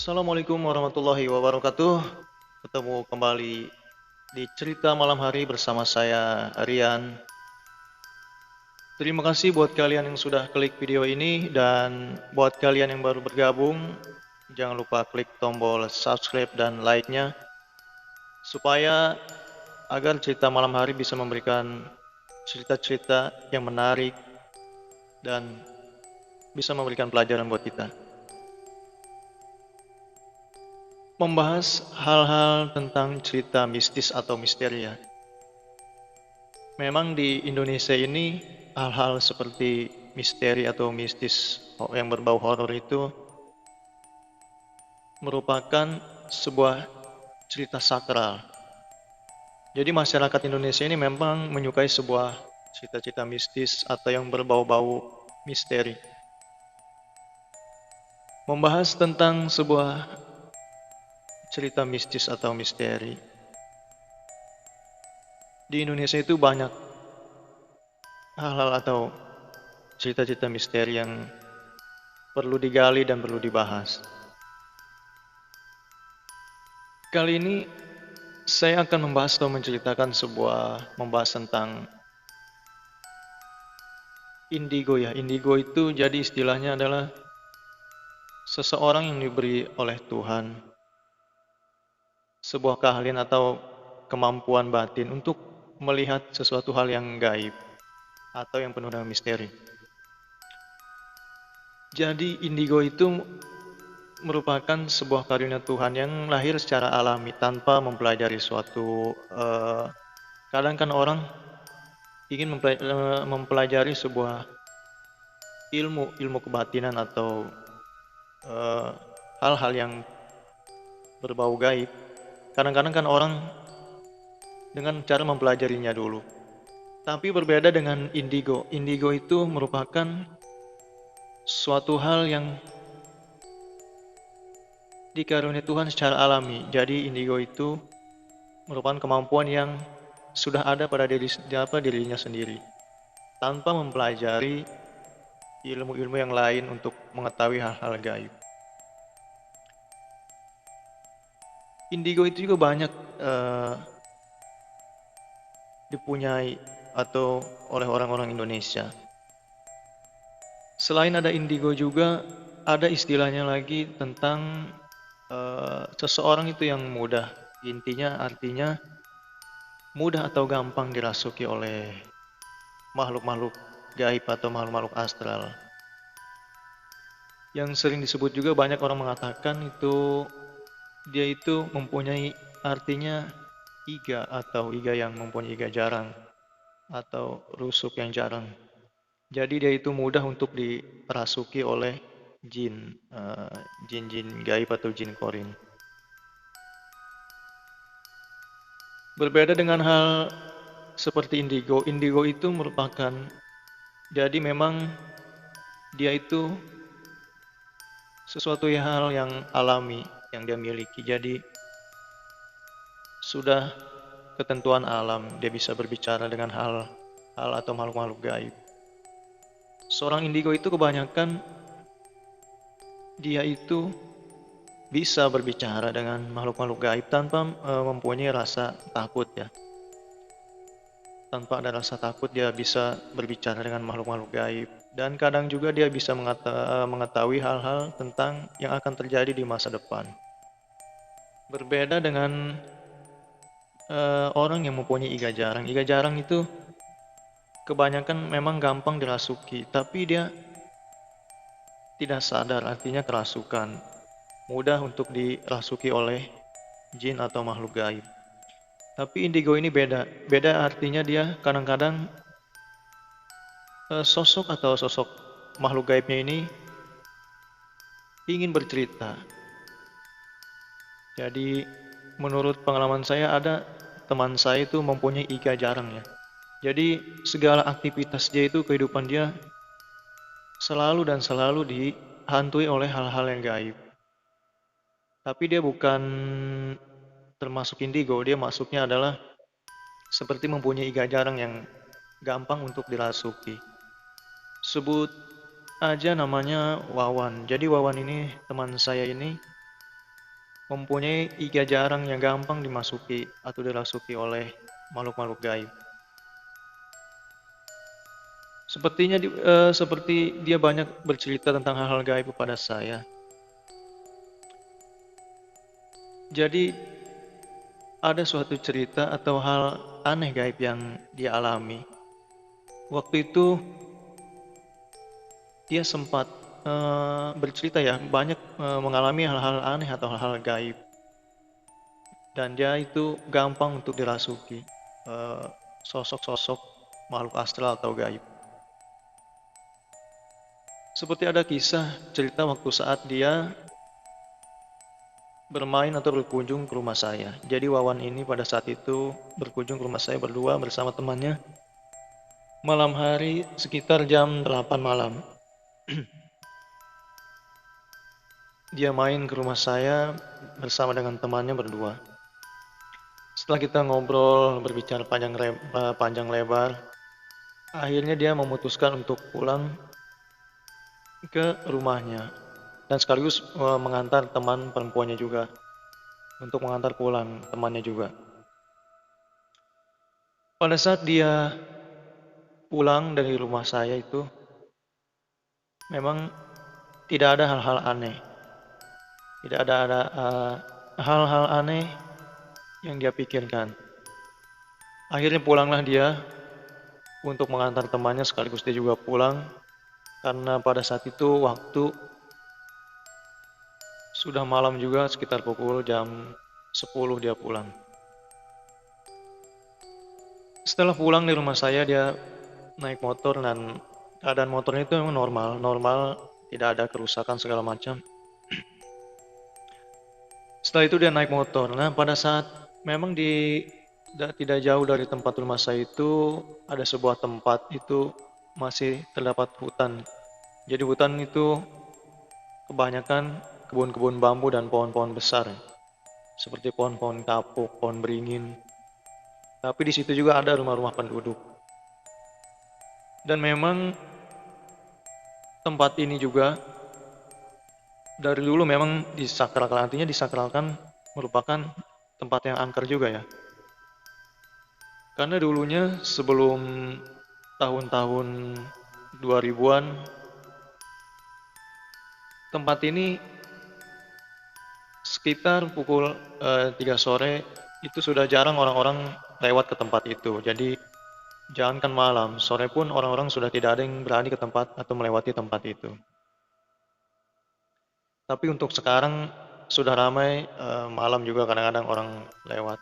Assalamualaikum warahmatullahi wabarakatuh. Ketemu kembali di cerita malam hari bersama saya, Rian. Terima kasih buat kalian yang sudah klik video ini, dan buat kalian yang baru bergabung, jangan lupa klik tombol subscribe dan like-nya, supaya agar cerita malam hari bisa memberikan cerita-cerita yang menarik dan bisa memberikan pelajaran buat kita. Membahas hal-hal tentang cerita mistis atau misteri ya. Memang di Indonesia ini hal-hal seperti misteri atau mistis yang berbau horor itu merupakan sebuah cerita sakral. Jadi masyarakat Indonesia ini memang menyukai sebuah cerita-cerita mistis atau yang berbau-bau misteri. Membahas tentang sebuah cerita mistis atau misteri. Di Indonesia itu banyak hal-hal atau cerita-cerita misteri yang perlu digali dan perlu dibahas. Kali ini saya akan membahas atau menceritakan membahas tentang indigo ya. Indigo itu jadi istilahnya adalah seseorang yang diberi oleh Tuhan sebuah keahlian atau kemampuan batin untuk melihat sesuatu hal yang gaib atau yang penuh dengan misteri. Jadi indigo itu merupakan sebuah karunia Tuhan yang lahir secara alami tanpa mempelajari suatu kadang kan orang ingin mempelajari sebuah ilmu kebatinan atau hal-hal yang berbau gaib. Kadang-kadang kan orang dengan cara mempelajarinya dulu. Tapi berbeda dengan indigo. Indigo itu merupakan suatu hal yang dikaruniai Tuhan secara alami. Jadi indigo itu merupakan kemampuan yang sudah ada pada dirinya sendiri, tanpa mempelajari ilmu-ilmu yang lain untuk mengetahui hal-hal gaib. Indigo itu juga banyak dipunyai atau oleh orang-orang Indonesia. Selain ada indigo juga ada istilahnya lagi tentang seseorang itu yang mudah. Intinya artinya mudah atau gampang dirasuki oleh makhluk-makhluk gaib atau makhluk-makhluk astral. Yang sering disebut juga banyak orang mengatakan dia itu mempunyai artinya iga atau iga yang mempunyai iga jarang atau rusuk yang jarang. Jadi dia itu mudah untuk dirasuki oleh jin-jin gaib atau jin korin. Berbeda dengan hal seperti indigo. Indigo itu merupakan, jadi memang dia itu sesuatu hal yang alami yang dia miliki. Jadi sudah ketentuan alam, dia bisa berbicara dengan hal atau makhluk-makhluk gaib. Seorang indigo itu kebanyakan dia itu bisa berbicara dengan makhluk-makhluk gaib tanpa mempunyai rasa takut ya. Tanpa ada rasa takut dia bisa berbicara dengan makhluk-makhluk gaib. Dan kadang juga dia bisa mengetahui hal-hal tentang yang akan terjadi di masa depan. Berbeda dengan orang yang mempunyai iga jarang. Iga jarang itu kebanyakan memang gampang dirasuki, tapi dia tidak sadar, artinya kerasukan. Mudah untuk dirasuki oleh jin atau makhluk gaib. Tapi indigo ini beda. Beda artinya dia kadang-kadang sosok makhluk gaibnya ini ingin bercerita. Jadi menurut pengalaman saya ada teman saya itu mempunyai iga jarang ya. Jadi segala aktivitas dia itu, kehidupan dia selalu dihantui oleh hal-hal yang gaib. Tapi dia bukan termasuk indigo, dia masuknya adalah seperti mempunyai iga jarang yang gampang untuk dirasuki. Sebut aja namanya Wawan. Jadi Wawan ini, teman saya ini, mempunyai iga jarang yang gampang dimasuki atau dirasuki oleh makhluk-makhluk gaib. Seperti dia banyak bercerita tentang hal-hal gaib kepada saya. Jadi ada suatu cerita atau hal aneh gaib yang dia alami. Waktu itu dia sempat bercerita ya, banyak mengalami hal-hal aneh atau hal-hal gaib. Dan dia itu gampang untuk dirasuki sosok-sosok makhluk astral atau gaib. Seperti ada kisah cerita waktu saat dia bermain atau berkunjung ke rumah saya. Jadi Wawan ini pada saat itu berkunjung ke rumah saya berdua bersama temannya malam hari sekitar jam 8 malam. Dia main ke rumah saya bersama dengan temannya berdua. Setelah kita ngobrol, berbicara panjang lebar, akhirnya dia memutuskan untuk pulang ke rumahnya dan sekaligus mengantar teman perempuannya juga untuk mengantar pulang temannya juga. Pada saat dia pulang dari rumah saya itu memang tidak ada hal-hal aneh. Tidak ada hal-hal aneh yang dia pikirkan. Akhirnya pulanglah dia untuk mengantar temannya sekaligus dia juga pulang karena pada saat itu waktu sudah malam juga sekitar pukul jam 10 dia pulang. Setelah pulang di rumah saya dia naik motor dan keadaan motornya itu memang normal, tidak ada kerusakan segala macam. Setelah itu dia naik motor. Nah, pada saat memang tidak jauh dari tempat rumah saya itu ada sebuah tempat itu masih terdapat hutan. Jadi hutan itu kebanyakan kebun-kebun bambu dan pohon-pohon besar, seperti pohon-pohon kapuk, pohon beringin. Tapi di situ juga ada rumah-rumah penduduk. Dan memang tempat ini juga dari dulu memang disakralkan, artinya disakralkan merupakan tempat yang angker juga ya. Karena dulunya sebelum tahun-tahun 2000-an, tempat ini sekitar pukul 3 sore itu sudah jarang orang-orang lewat ke tempat itu. Jadi jangankan malam, sore pun orang-orang sudah tidak ada yang berani ke tempat atau melewati tempat itu. Tapi untuk sekarang sudah ramai, malam juga kadang-kadang orang lewat.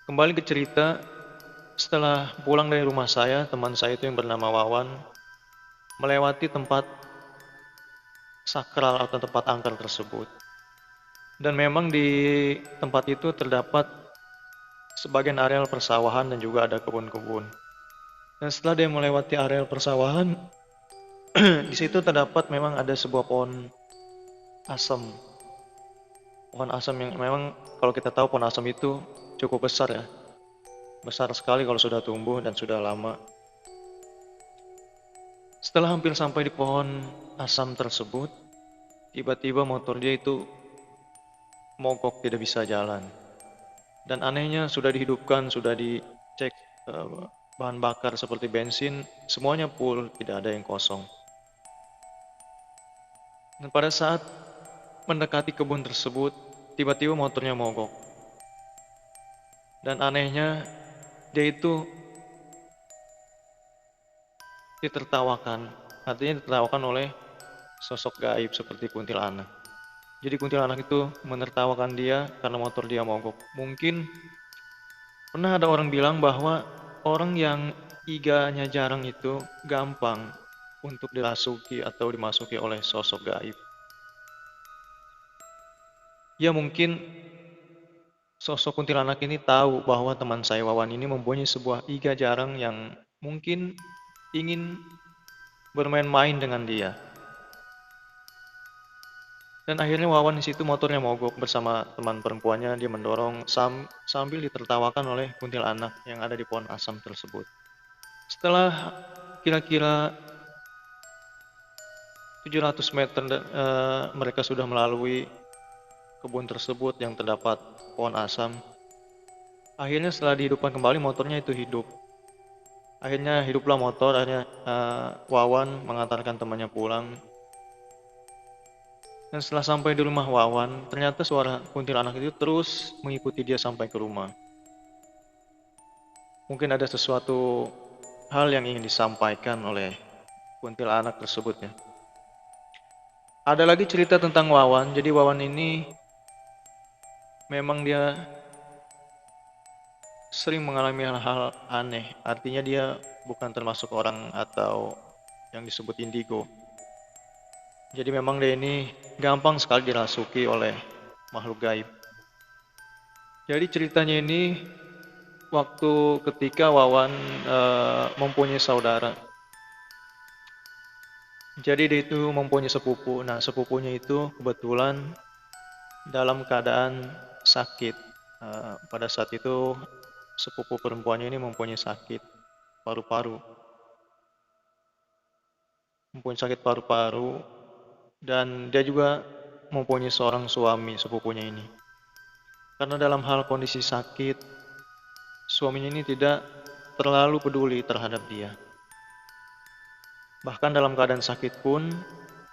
Kembali ke cerita, setelah pulang dari rumah saya, teman saya itu yang bernama Wawan melewati tempat sakral atau tempat angker tersebut. Dan memang di tempat itu terdapat sebagian areal persawahan dan juga ada kebun-kebun. Dan setelah dia melewati areal persawahan, di situ terdapat memang ada sebuah pohon asam. Pohon asam yang memang kalau kita tahu pohon asam itu cukup besar ya. Besar sekali kalau sudah tumbuh dan sudah lama. Setelah hampir sampai di pohon asam tersebut, tiba-tiba motor dia itu mogok, tidak bisa jalan. Dan anehnya sudah dihidupkan, sudah dicek bahan bakar seperti bensin, semuanya full, tidak ada yang kosong. Dan pada saat mendekati kebun tersebut, tiba-tiba motornya mogok. Dan anehnya, dia itu ditertawakan. Artinya ditertawakan oleh sosok gaib seperti kuntilanak. Jadi kuntilanak itu menertawakan dia karena motor dia mogok. Mungkin pernah ada orang bilang bahwa orang yang iganya jarang itu gampang untuk dirasuki atau dimasuki oleh sosok gaib. Ya mungkin sosok kuntilanak ini tahu bahwa teman saya Wawan ini mempunyai sebuah iga jarang yang mungkin ingin bermain-main dengan dia. Dan akhirnya Wawan di situ motornya mogok bersama teman perempuannya, dia mendorong sambil ditertawakan oleh kuntilanak yang ada di pohon asam tersebut. Setelah kira-kira 700 meter mereka sudah melalui kebun tersebut yang terdapat pohon asam. Akhirnya setelah dihidupkan kembali motornya itu hidup. Akhirnya hiduplah motor, akhirnya Wawan mengantarkan temannya pulang. Dan setelah sampai di rumah Wawan, ternyata suara kuntilanak itu terus mengikuti dia sampai ke rumah. Mungkin ada sesuatu hal yang ingin disampaikan oleh kuntilanak tersebut ya. Ada lagi cerita tentang Wawan. Jadi Wawan ini memang dia sering mengalami hal-hal aneh. Artinya dia bukan termasuk orang atau yang disebut indigo. Jadi memang dia ini gampang sekali dirasuki oleh makhluk gaib. Jadi ceritanya ini waktu ketika Wawan mempunyai saudara. Jadi dia itu mempunyai sepupu. Nah, sepupunya itu kebetulan dalam keadaan sakit. Pada saat itu sepupu perempuannya ini mempunyai sakit paru-paru. Dan dia juga mempunyai seorang suami sepupunya ini. Karena dalam hal kondisi sakit, suaminya ini tidak terlalu peduli terhadap dia. Bahkan dalam keadaan sakit pun,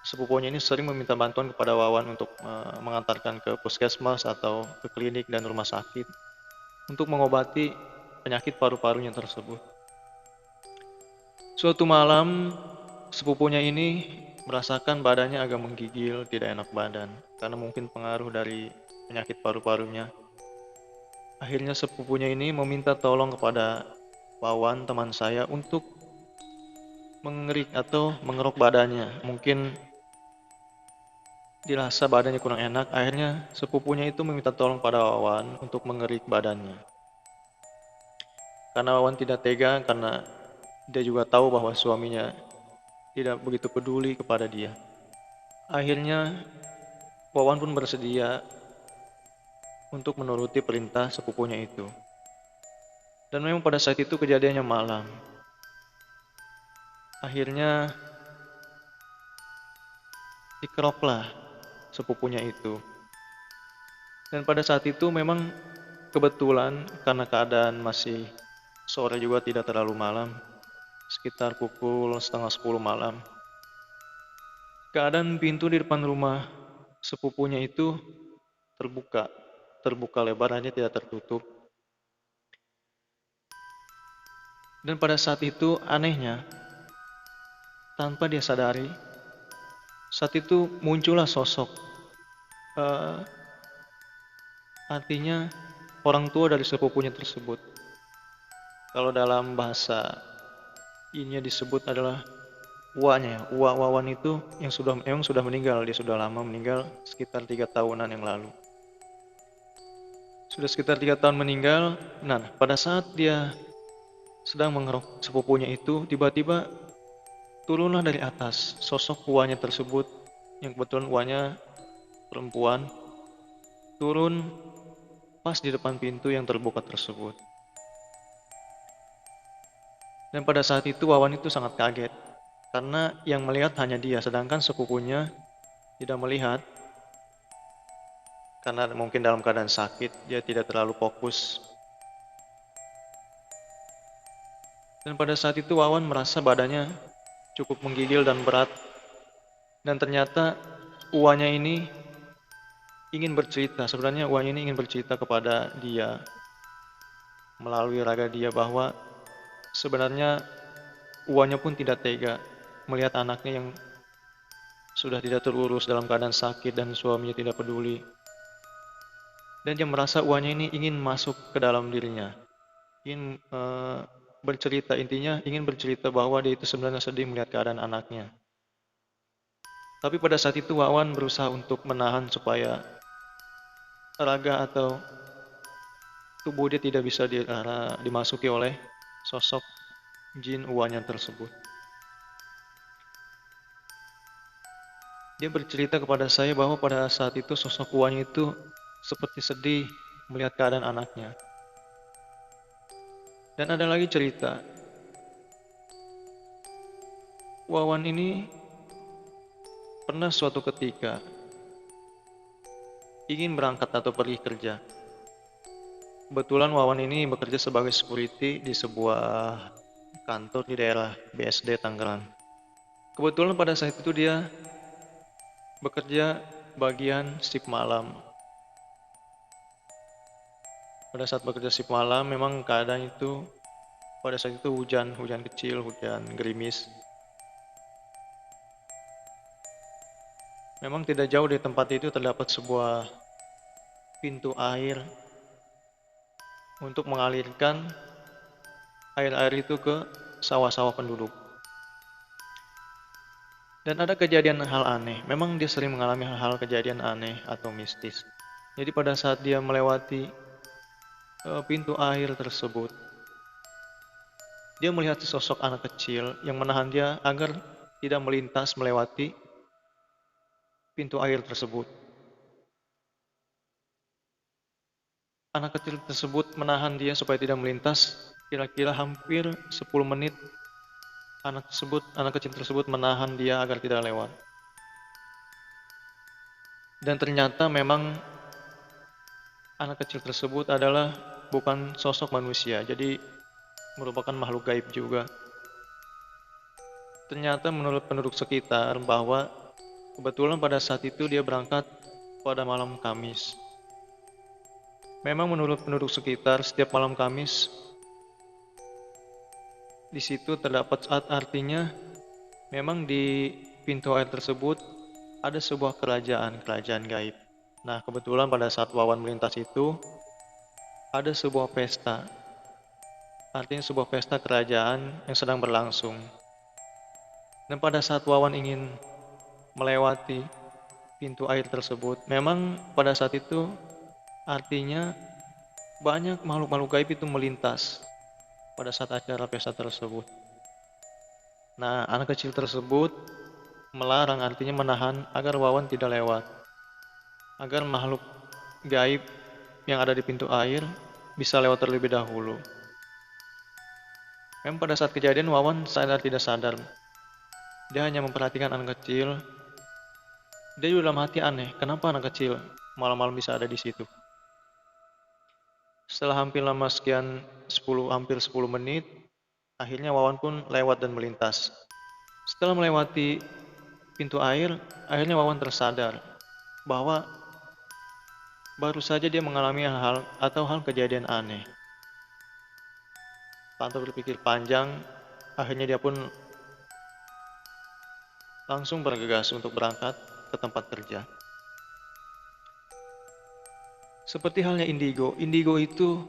sepupunya ini sering meminta bantuan kepada Wawan untuk mengantarkan ke puskesmas atau ke klinik dan rumah sakit untuk mengobati penyakit paru-parunya tersebut. Suatu malam, sepupunya ini merasakan badannya agak menggigil, tidak enak badan, karena mungkin pengaruh dari penyakit paru-parunya. Akhirnya sepupunya ini meminta tolong kepada Wawan, teman saya, untuk mengerik atau mengeruk badannya. Mungkin dirasa badannya kurang enak, akhirnya sepupunya itu meminta tolong pada Wawan untuk mengerik badannya. Karena Wawan tidak tega, karena dia juga tahu bahwa suaminya tidak begitu peduli kepada dia. Akhirnya Wawan pun bersedia untuk menuruti perintah sepupunya itu. Dan memang pada saat itu kejadiannya malam. Akhirnya dikeroklah sepupunya itu. Dan pada saat itu memang kebetulan karena keadaan masih sore juga, tidak terlalu malam, sekitar pukul setengah 10 malam. Keadaan pintu di depan rumah sepupunya itu terbuka lebar, hanya tidak tertutup. Dan pada saat itu anehnya, tanpa dia sadari, saat itu muncullah sosok, artinya orang tua dari sepupunya tersebut. Kalau dalam bahasa ini disebut adalah uanya. Wawan itu yang memang sudah meninggal, dia sudah lama meninggal, sekitar 3 tahunan yang lalu. Sudah sekitar 3 tahun meninggal. Nah, pada saat dia sedang mengeruk sepupunya itu, tiba-tiba turunlah dari atas sosok uanya tersebut, yang kebetulan uanya perempuan, turun pas di depan pintu yang terbuka tersebut. Dan pada saat itu Wawan itu sangat kaget, karena yang melihat hanya dia, sedangkan sepupunya tidak melihat. Karena mungkin dalam keadaan sakit, dia tidak terlalu fokus. Dan pada saat itu Wawan merasa badannya cukup menggigil dan berat. Dan ternyata uanya ini ingin bercerita. Sebenarnya uanya ini ingin bercerita kepada dia melalui raga dia bahwa sebenarnya uanya pun tidak tega melihat anaknya yang sudah tidak terurus dalam keadaan sakit dan suaminya tidak peduli. Dan dia merasa uanya ini ingin masuk ke dalam dirinya, ingin bercerita, intinya ingin bercerita bahwa dia itu sebenarnya sedih melihat keadaan anaknya. Tapi pada saat itu Wawan berusaha untuk menahan supaya raga atau tubuh dia tidak bisa dimasuki oleh sosok jin uanya tersebut. Dia bercerita kepada saya bahwa pada saat itu sosok uanya itu seperti sedih melihat keadaan anaknya. Dan ada lagi cerita, Wawan ini pernah suatu ketika ingin berangkat atau pergi kerja. Kebetulan Wawan ini bekerja sebagai security di sebuah kantor di daerah BSD Tangerang. Kebetulan pada saat itu dia bekerja bagian shift malam. Pada saat bekerja shift malam memang keadaan itu pada saat itu hujan kecil, hujan gerimis. Memang tidak jauh dari tempat itu terdapat sebuah pintu air untuk mengalirkan air-air itu ke sawah-sawah penduduk. Dan ada kejadian hal aneh. Memang dia sering mengalami hal-hal kejadian aneh atau mistis. Jadi pada saat dia melewati pintu air tersebut, dia melihat sesosok anak kecil yang menahan dia agar tidak melintas melewati pintu air tersebut. Anak kecil tersebut menahan dia supaya tidak melintas. Kira-kira hampir 10 menit anak kecil tersebut menahan dia agar tidak lewat. Dan ternyata memang anak kecil tersebut adalah bukan sosok manusia, jadi merupakan makhluk gaib juga. Ternyata menurut penduduk sekitar bahwa kebetulan pada saat itu dia berangkat pada malam Kamis. Memang menurut penduduk sekitar setiap malam Kamis di situ terdapat artinya memang di pintu air tersebut ada sebuah kerajaan gaib. Nah, kebetulan pada saat Wawan melintas itu ada sebuah pesta. Artinya sebuah pesta kerajaan yang sedang berlangsung. Dan pada saat Wawan ingin melewati pintu air tersebut, memang pada saat itu artinya banyak makhluk-makhluk gaib itu melintas pada saat acara pesta tersebut. Nah, anak kecil tersebut melarang, artinya menahan agar Wawan tidak lewat. Agar makhluk gaib yang ada di pintu air bisa lewat terlebih dahulu. Memang pada saat kejadian Wawan sadar tidak sadar. Dia hanya memperhatikan anak kecil. Dia juga dalam hati aneh, kenapa anak kecil malam-malam bisa ada di situ. Setelah hampir lama sekian hampir 10 menit, akhirnya Wawan pun lewat dan melintas. Setelah melewati pintu air, akhirnya Wawan tersadar bahwa baru saja dia mengalami hal kejadian aneh. Tanpa berpikir panjang, akhirnya dia pun langsung bergegas untuk berangkat ke tempat kerja. Seperti halnya indigo itu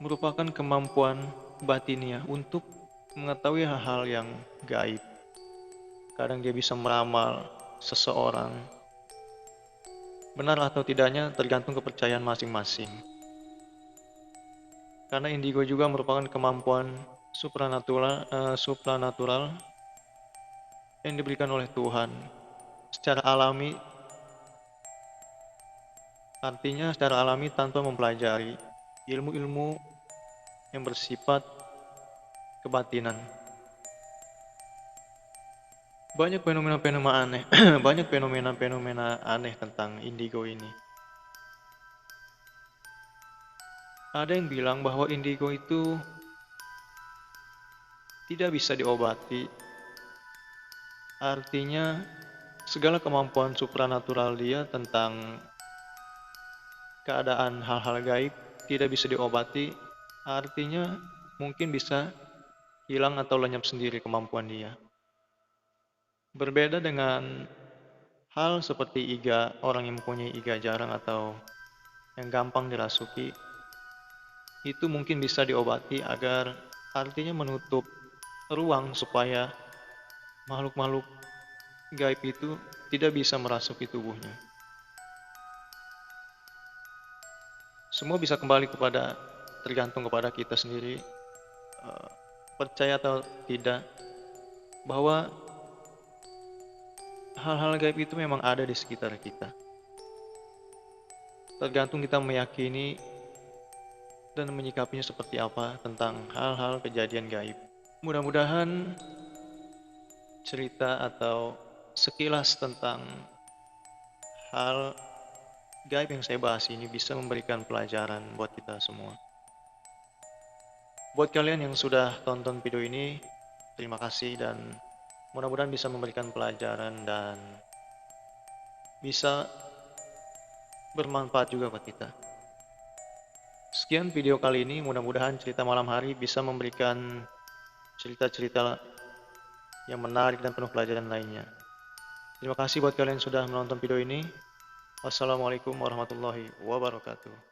merupakan kemampuan batinnya untuk mengetahui hal-hal yang gaib. Kadang dia bisa meramal seseorang. Benar atau tidaknya tergantung kepercayaan masing-masing. Karena indigo juga merupakan kemampuan supranatural yang diberikan oleh Tuhan secara alami. Artinya secara alami tanpa mempelajari ilmu-ilmu yang bersifat kebatinan. Banyak fenomena-fenomena aneh, banyak fenomena-fenomena aneh tentang indigo ini. Ada yang bilang bahwa indigo itu tidak bisa diobati. Artinya segala kemampuan supranatural dia tentang keadaan hal-hal gaib tidak bisa diobati, artinya mungkin bisa hilang atau lenyap sendiri kemampuan dia. Berbeda dengan hal seperti iga, orang yang mempunyai iga jarang atau yang gampang dirasuki, itu mungkin bisa diobati agar artinya menutup ruang supaya makhluk-makhluk gaib itu tidak bisa merasuki tubuhnya. Semua bisa kembali tergantung kepada kita sendiri, percaya atau tidak bahwa hal-hal gaib itu memang ada di sekitar kita. Tergantung kita meyakini dan menyikapinya seperti apa tentang hal-hal kejadian gaib. Mudah-mudahan cerita atau sekilas tentang hal gaib yang saya bahas ini bisa memberikan pelajaran buat kita semua. Buat kalian yang sudah tonton video ini, terima kasih dan mudah-mudahan bisa memberikan pelajaran dan bisa bermanfaat juga buat kita. Sekian video kali ini, mudah-mudahan cerita malam hari bisa memberikan cerita-cerita yang menarik dan penuh pelajaran lainnya. Terima kasih buat kalian yang sudah menonton video ini. Wassalamualaikum warahmatullahi wabarakatuh.